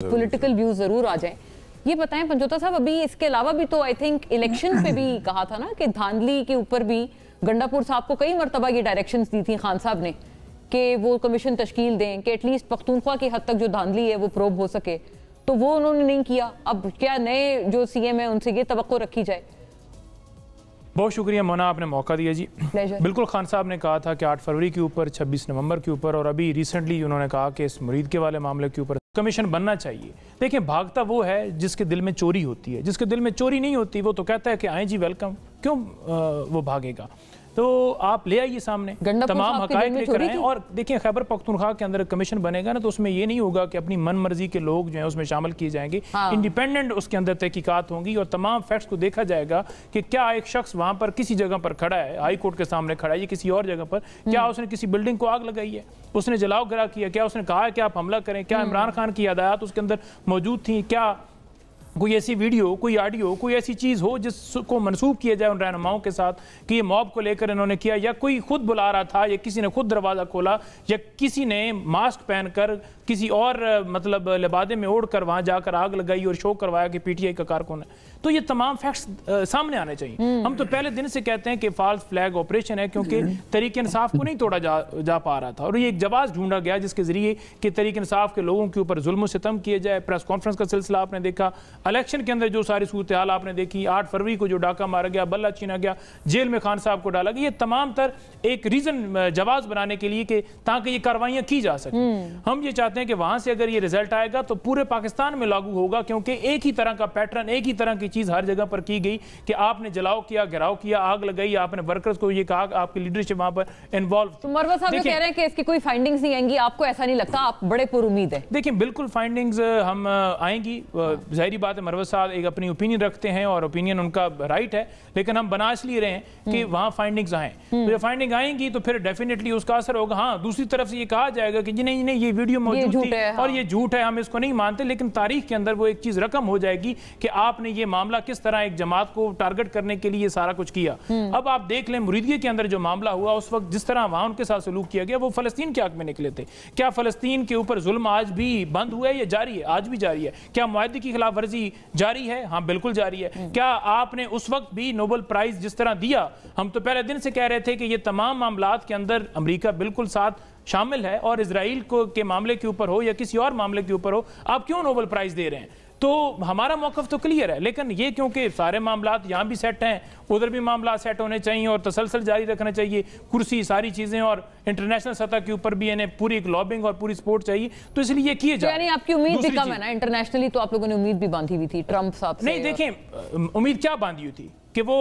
Political views ضرور آ جائیں. یہ بتائیں پنجوتا صاحب، ابھی اس کے علاوہ بھی تو آئی تھنک الیکشن پہ بھی کہا تھا نا کہ دھاندلی کے اوپر بھی گنڈا پور صاحب کو کئی مرتبہ یہ ڈائریکشنز دی تھی خان صاحب نے کہ وہ کمیشن تشکیل دیں کہ ایٹ لیسٹ پختونخوا کی حد تک جو دھاندلی ہے وہ پروب ہو سکے، تو وہ انہوں نے نہیں کیا. اب کیا نئے جو سی ایم ہیں ان سے یہ توقع رکھی جائے؟ بہت شکریہ مونا، آپ نے موقع دیا جی. بالکل خان صاحب نے کہا تھا کہ 8 فروری کے اوپر، 26 نومبر کے اوپر، اور ابھی ریسنٹلی انہوں نے کہا کہ اس مرید کے والے معاملے کے اوپر کمیشن بننا چاہیے. دیکھیں، بھاگتا وہ ہے جس کے دل میں چوری ہوتی ہے، جس کے دل میں چوری نہیں ہوتی وہ تو کہتا ہے کہ آئیں جی ویلکم، کیوں وہ بھاگے گا؟ تو آپ لے آئیے سامنے تمام حقائق لے کر آئیں. اور دیکھیں، خیبر پختونخوا کے اندر کمیشن بنے گا نا تو اس میں یہ نہیں ہوگا کہ اپنی من مرضی کے لوگ جو ہیں اس میں شامل کیے جائیں گے. انڈیپینڈنٹ اس کے اندر تحقیقات ہوں گی اور تمام فیکٹس کو دیکھا جائے گا کہ کیا ایک شخص وہاں پر کسی جگہ پر کھڑا ہے، ہائی کورٹ کے سامنے کھڑا ہے یا کسی اور جگہ پر، کیا اس نے کسی بلڈنگ کو آگ لگائی ہے، اس نے جلاؤ گرا کیا، کیا اس نے کہا ہے کہ آپ حملہ کریں، کیا عمران خان کی ہدایات اس کے اندر موجود تھیں، کیا کوئی ایسی ویڈیو، کوئی آڈیو، کوئی ایسی چیز ہو جس کو منسوب کیا جائے ان رہنماؤں کے ساتھ کہ یہ موب کو لے کر انہوں نے کیا، یا کوئی خود بلا رہا تھا، یا کسی نے خود دروازہ کھولا، یا کسی نے ماسک پہن کر کسی اور مطلب لبادے میں اوڑھ کر وہاں جا کر آگ لگائی اور شو کروایا کہ پی ٹی آئی کا کارکن ہے. تو یہ تمام فیکٹس سامنے آنے چاہیے. ہم تو پہلے دن سے کہتے ہیں کہ فالس فلیگ آپریشن ہے، کیونکہ تحریک انصاف کو نہیں توڑا جا پا رہا تھا اور یہ ایک جواز ڈھونڈا گیا جس کے ذریعے کہ تحریک انصاف کے لوگوں کے اوپر ظلم و ستم کیے جائے. پریس کانفرنس کا سلسلہ آپ نے دیکھا، الیکشن کے اندر جو ساری صورتحال آپ نے دیکھی، 8 فروری کو جو ڈاکہ مارا گیا، بلہ چھینا گیا، جیل میں خان صاحب کو ڈالا گیا، یہ تمام تر ایک ریزن جواز بنانے کے لیے کہ تاکہ یہ کاروائیاں کی جا سکیں. ہم یہ چاہتے ہیں کہ وہاں سے اگر یہ رزلٹ آئے گا تو پورے پاکستان میں لاگو ہوگا، کیونکہ ایک ہی طرح کا پیٹرن، ایک ہی طرح کی چیز ہر جگہ پر کی گئی کہ آپ نے جلاؤ کیا، گھراؤ کیا، آگ لگائی، آپ نے ورکرز کو یہ کہا کہ آپ کی لیڈرشپ وہاں پر انوالو. تو مروہ صاحب یہ کہہ رہے ہیں کہ اس کی کوئی فائنڈنگز نہیں آئیں گی، آپ کو ایسا نہیں لگتا؟ آپ بڑے پر امید ہیں. دیکھیں، بالکل فائنڈنگز ہم آئیں گی. ظاہری بات ہے مروہ صاحب ایک اپنی اوپینین رکھتے ہیں اور اوپینین ان کا رائٹ ہے، لیکن ہم بنا اس لیے رہے ہیں کہ وہاں فائنڈنگز آئیں. تو جب فائنڈنگ آئیں گی تو پھر ڈیفینیٹلی اس کا اثر ہوگا. ہاں، دوسری طرف سے یہ کہا جائے گا کہ جی نہیں یہ ویڈیو موجود تھی اور یہ جھوٹ ہے، ہم اس کو نہیں مانتے، لیکن تاریخ کے اندر وہ ایک چیز رقم ہو جائے گی کہ آپ نے یہ معاملہ کس طرح ایک جماعت کو ٹارگٹ کرنے کے لیے سارا کچھ کیا. اب آپ دیکھ لیں مریدگی کے اندر جو معاملہ ہوا اس وقت جس طرح وہاں ان کے ساتھ سلوک کیا گیا، وہ فلسطین کے حق میں نکلے تھے. کیا فلسطین کے اوپر ظلم آج بھی بند ہوا ہے یا جاری ہے؟ آج بھی جاری ہے. کیا معاہدے کی خلاف ورزی جاری ہے؟ ہاں بالکل جاری ہے. کیا آپ نے اس وقت بھی نوبل پرائز جس طرح دیا، ہم تو پہلے دن سے کہہ رہے تھے کہ یہ تمام معاملات کے اندر امریکہ بالکل ساتھ شامل ہے، اور اسرائیل کے معاملے کے اوپر ہو یا کسی اور معاملے کے اوپر ہو، آپ کیوں نوبل پرائز دے رہے ہیں؟ تو ہمارا موقف تو کلیئر ہے، لیکن یہ کیونکہ سارے معاملات یہاں بھی سیٹ ہیں، ادھر بھی معاملات سیٹ ہونے چاہیے اور تسلسل جاری رکھنا چاہیے، کرسی ساری چیزیں، اور انٹرنیشنل سطح کے اوپر بھی انہیں پوری ایک لابنگ اور پوری سپورٹ چاہیے. تو اس لیے یہ کیے جائے. یعنی آپ کی امید بھی کم ہے نا انٹرنیشنلی؟ تو آپ لوگوں نے امید بھی باندھی ہوئی تھی ٹرمپ صاحب سے. نہیں، دیکھیں امید کیا باندھی ہوئی تھی کہ وہ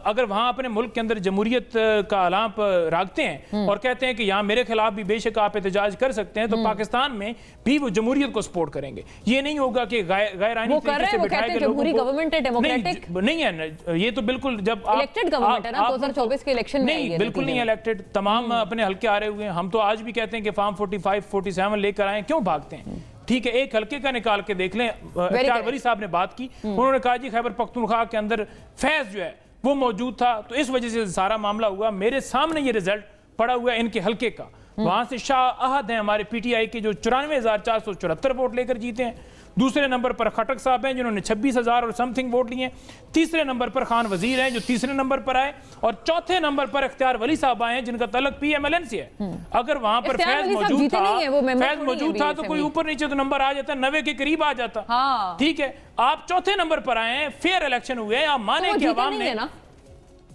اگر وہاں اپنے ملک کے اندر جمہوریت کا اعلان رکھتے ہیں اور کہتے ہیں کہ یہاں میرے خلاف بھی بے شک آپ احتجاج کر سکتے ہیں، تو پاکستان میں بھی وہ جمہوریت کو سپورٹ کریں گے. یہ نہیں ہوگا کہ غیر آئینی طریقے سے بٹھائے گئے لوگوں کو. جمہوری گورنمنٹ ہے، ڈیموکریٹک نہیں ہے. یہ تو بالکل جب الیکٹڈ گورنمنٹ ہے نا 2024 کے الیکشن میں. نہیں، بالکل نہیں الیکٹڈ. تمام اپنے حلقے آ رہے ہوئے ہیں. ہم تو آج بھی کہتے ہیں کہ فارم 45 47 لے کر آئیں. کیوں بھاگتے ہیں؟ ٹھیک ہے، ایک حلقے کا نکال کے دیکھ لیں. اختیار ولی صاحب نے بات کی، انہوں نے کہا جی خیبر پختونخوا کے اندر فیض جو ہے وہ موجود تھا، تو اس وجہ سے سارا معاملہ ہوا. میرے سامنے یہ رزلٹ پڑا ہوا ہے ان کے حلقے کا. وہاں سے شاہ احد ہیں ہمارے پی ٹی آئی کے جو 94,474 ووٹ لے کر جیتے ہیں. دوسرے نمبر پر خٹک صاحب ہیں جنہوں نے 26,000 اور سم تھنگ ووٹ لیے. تیسرے نمبر پر خان وزیر ہیں جو تیسرے نمبر پر آئے. اور چوتھے نمبر پر اختیار ولی صاحب آئے ہیں جن کا تعلق پی ایم ایل این سے ہے. اگر وہاں پر فیض موجود تھا تو کوئی اوپر نیچے تو نمبر آ جاتا، 90 کے قریب آ جاتا. ٹھیک ہے، آپ چوتھے نمبر پر آئے ہیں، فیئر الیکشن ہوئے ہیں. آپ مانے کہ عوام نے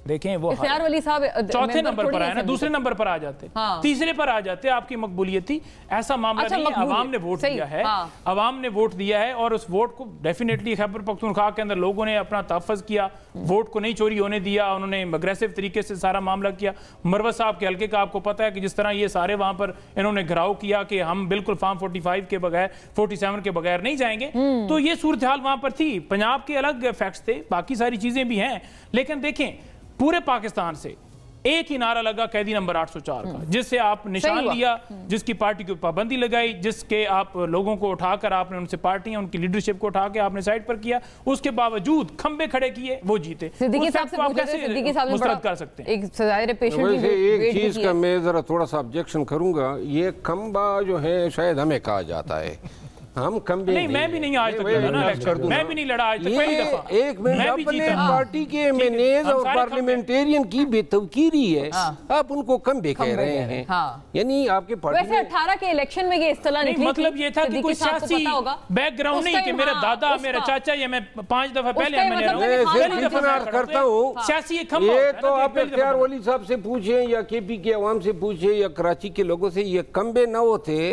دیکھیں وہ چوتھے نمبر پر آئے نا، دوسرے نمبر پر آ جاتے، تیسرے پر آ جاتے، آپ کی مقبولیت تھی. ایسا معاملہ نہیں ہے. عوام نے ووٹ دیا ہے، عوام نے ووٹ دیا ہے، اور اس ووٹ کو ڈیفینیٹلی خیبر پختونخوا کے اندر لوگوں نے اپنا تحفظ کیا، ووٹ کو نہیں چوری ہونے دیا. انہوں نے اگریسو طریقے سے سارا معاملہ کیا. مروہ صاحب کے حلقے کا آپ کو پتا ہے کہ جس طرح یہ سارے وہاں پر انہوں نے گھراؤ کیا کہ ہم بالکل فارم 45 کے بغیر 47 کے بغیر نہیں جائیں گے. تو یہ صورتحال وہاں پر تھی. پنجاب کے الگ فیکٹس تھے، باقی ساری چیزیں بھی ہیں، لیکن دیکھیں پورے پاکستان سے ایک ہی نعرہ لگا قیدی نمبر 804 کا، جس سے آپ نشان لیا، جس کی پارٹی کو پابندی لگائی، جس کے آپ لوگوں کو اٹھا کر آپ نے ان سے پارٹیاں، ان کی لیڈرشپ کو اٹھا کے آپ نے سائٹ پر کیا. اس کے باوجود کھمبے کھڑے کیے، وہ جیتے. صدیقی صاحب سے آپ کیسے مسترد کر سکتے ہیں؟ ایک چیز کا میں ذرا تھوڑا سا آبجیکشن کروں گا. یہ کھمبا جو ہے شاید ہمیں کہا جاتا ہے، ہم کمبے نہیں، میں بھی نہیں آج تک لڑا نا الیکشن، میں بھی نہیں لڑا آج تک، پہلی دفعہ ایک منٹ اپنے پارٹی کے ایم اور پارلیمنٹیرین کی بے توقیری ہے، آپ ان کو کمبے کہہ رہے ہیں، یعنی آپ کے پارٹی ویسے 18 کے الیکشن میں یہ اصطلاح نکلی تھی، مطلب یہ تھا کہ کوئی سیاسی بیک گراؤنڈ نہیں کہ میرا دادا میرا چاچا یا میں 5 دفعہ پہلے کرتا ہوں، یہ تو آپ اختیار ولی صاحب سے پوچھیں یا کے پی کے عوام سے پوچھیں یا کراچی کے لوگوں سے، یہ کمبے نہ ہوتے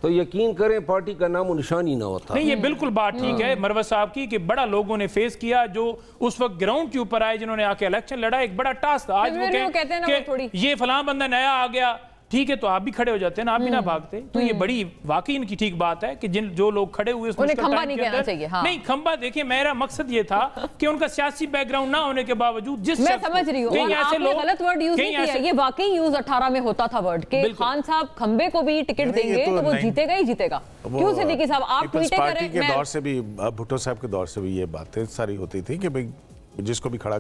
تو یقین کریں پارٹی کا نام و نشان ہی نہ ہوتا. نہیں، یہ بالکل بات ٹھیک ہے مروت صاحب کی کہ بڑا لوگوں نے فیس کیا جو اس وقت گراؤنڈ کے اوپر آئے، جنہوں نے آ کے الیکشن لڑا، ایک بڑا ٹاسک تھا. آج وہ کہتے ہیں کہ یہ فلاں بندہ نیا آ گیا، ٹھیک ہے تو آپ بھی کھڑے ہو جاتے ہیں نا، آپ بھی نہ بھاگتے. تو یہ بڑی واقعی ان کی ٹھیک بات ہے کہ جو لوگ کھڑے ہوئے انہیں کھمبا نہیں کہنا چاہیے. نہیں کھمبا، دیکھیں میرا مقصد یہ تھا کہ ان کا سیاسی بیک گراؤنڈ نہ ہونے کے باوجود جس میں سمجھ رہی ہوں آپ نے غلط ورڈ یوز نہیں کیا، یہ واقعی یوز 18 میں ہوتا تھا ورڈ کہ خان صاحب کھمبے کو بھی ٹکٹ دیں گے تو وہ جیتے گا ہی جیتے گا. کیوں صدیقی صاحب آپ ٹویٹیں کریں؟ پارٹی کے دور سے بھی، بھٹو صاحب کے دور سے بھی یہ باتیں ساری ہوتی تھی کہ جس کو بھی کھڑا